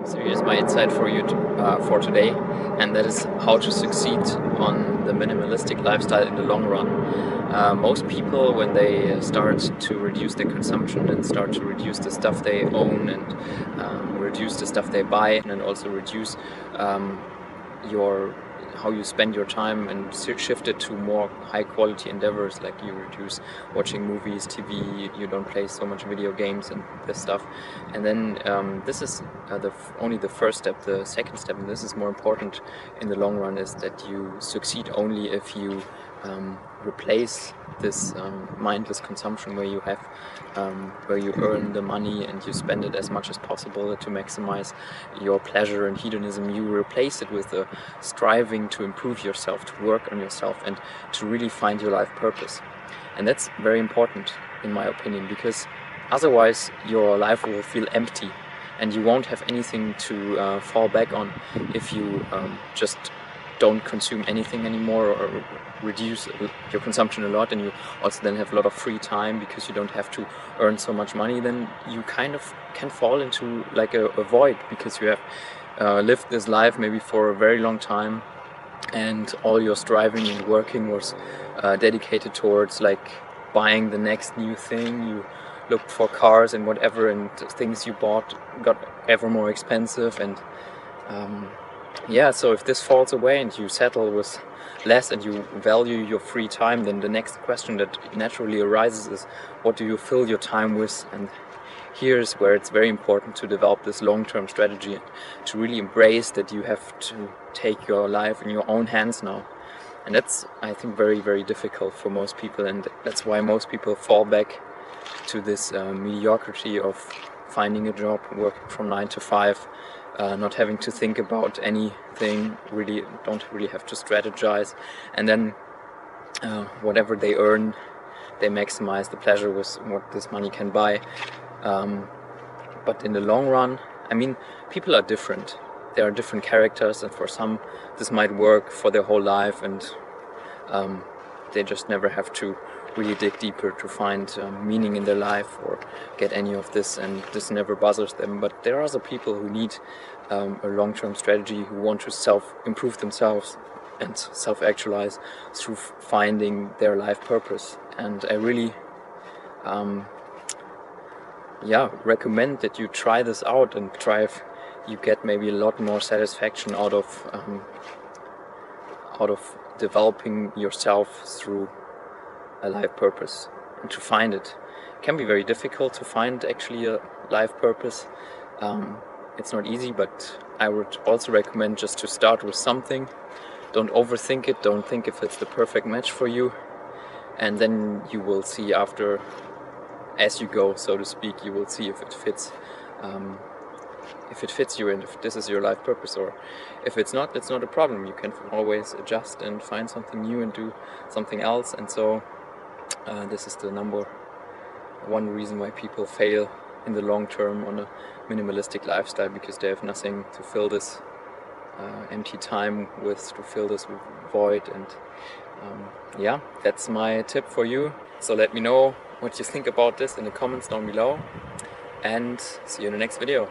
So here's my insight for you for today, and that is how to succeed on the minimalistic lifestyle in the long run. Most people, when they start to reduce their consumption and start to reduce the stuff they own and reduce the stuff they buy, and also reduce your how you spend your time and shift it to more high quality endeavors, like you reduce watching movies, TV, you don't play so much video games and this stuff. And then this is only the first step. The second step, and this is more important in the long run, is that you succeed only if you replace this mindless consumption where you earn the money and you spend it as much as possible to maximize your pleasure and hedonism. You replace it with a striving to improve yourself, to work on yourself, and to really find your life purpose. And that's very important in my opinion, because otherwise your life will feel empty and you won't have anything to fall back on if you just don't consume anything anymore, or reduce your consumption a lot, and you also then have a lot of free time because you don't have to earn so much money. Then you kind of can fall into like a void, because you have lived this life maybe for a very long time and all your striving and working was dedicated towards like buying the next new thing. You looked for cars and whatever, and things you bought got ever more expensive, and yeah, so if this falls away and you settle with less and you value your free time, then the next question that naturally arises is, what do you fill your time with? And here's where it's very important to develop this long-term strategy and to really embrace that you have to take your life in your own hands now. And that's, I think, very, very difficult for most people, and that's why most people fall back to this mediocrity of finding a job, working from 9 to 5, not having to think about anything, really don't really have to strategize, and then whatever they earn, they maximize the pleasure with what this money can buy. But in the long run, I mean, people are different. There are different characters, and for some this might work for their whole life, and they just never have to really dig deeper to find meaning in their life or get any of this, and this never bothers them. But there are other people who need a long-term strategy, who want to self-improve themselves and self-actualize through finding their life purpose. And I really recommend that you try this out and try if you get maybe a lot more satisfaction out of developing yourself through a life purpose. And to find it can be very difficult to find actually a life purpose. It's not easy, but I would also recommend just to start with something. Don't overthink it, don't think if it's the perfect match for you, and then you will see after, as you go, so to speak, you will see if it fits you and if this is your life purpose. Or if it's not, it's not a problem. You can always adjust and find something new and do something else. And so this is the number one reason why people fail in the long term on a minimalistic lifestyle, because they have nothing to fill this empty time with, to fill this void. And yeah, that's my tip for you. So let me know what you think about this in the comments down below, and see you in the next video.